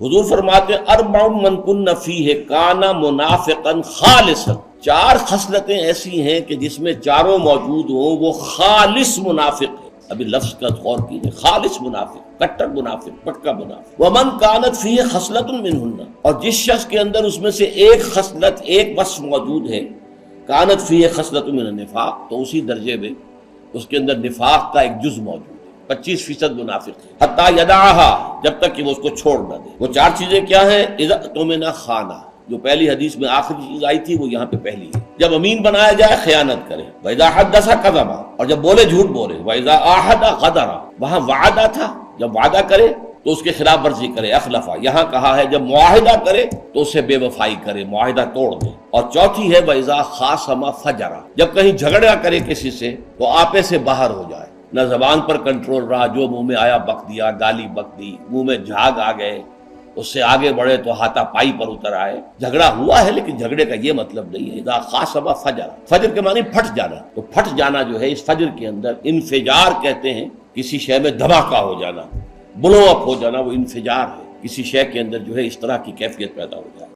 حضور فرماتے ہیں اربع من کن فیہ کان منافقا خالصا، 4 خصلتیں ایسی ہیں کہ جس میں چاروں موجود ہوں وہ خالص منافق ہے۔ ابھی لفظ کا غور کیجیے، خالص منافق، کٹر منافق، پکا منافق۔ ومن کانت فیہ خصلۃ منہن، اور جس شخص کے اندر اس میں سے ایک خصلت، ایک وصف موجود ہے، کانت فیہ خصلۃ من النفاق، تو اسی درجے میں اس کے اندر نفاق کا ایک جز موجود ہے، 25% منافق ہے، حتی یدعہا، جب تک کہ وہ اس کو چھوڑ نہ دے۔ وہ 4 چیزیں کیا ہیں؟ اذا اؤتمن خانہ، جو پہلی حدیث میں آخری چیز آئی تھی وہ یہاں پہ پہلی ہے، جب امین بنایا جائے خیانت کرے، وَإِذَا حَدَّثَ كَذَبَ، اور جب بولے جھوٹ بولے، وَإِذَا عَاهَدَ غَدَرَ، وہاں وعدہ تھا، جب وعدہ کرے تو اس کے خلاف ورزی کرے، اخلفا، یہاں کہا ہے جب معاہدہ کرے تو اسے بے وفائی کرے، معاہدہ توڑ دے۔ اور چوتھی ہے وَإِذَا خَاصَمَ فَجَرَ، جب کہیں جھگڑا کرے کسی سے تو آپے سے باہر ہو جائے، نہ زبان پر کنٹرول رہا، جو منہ میں آیا بک دیا، گالی بک دی، منہ میں جھاگ آ گئے، اس سے آگے بڑھے تو ہاتھا پائی پر اتر آئے۔ جھگڑا ہوا ہے لیکن جھگڑے کا یہ مطلب نہیں ہے۔ اذا خاصم فجر، فجر کے معنی پھٹ جانا، تو پھٹ جانا جو ہے اس فجر کے اندر انفجار کہتے ہیں، کسی شے میں دھماکہ ہو جانا، بلو اپ ہو جانا، وہ انفجار ہے، کسی شے کے اندر جو ہے اس طرح کی کیفیت پیدا ہو جائے۔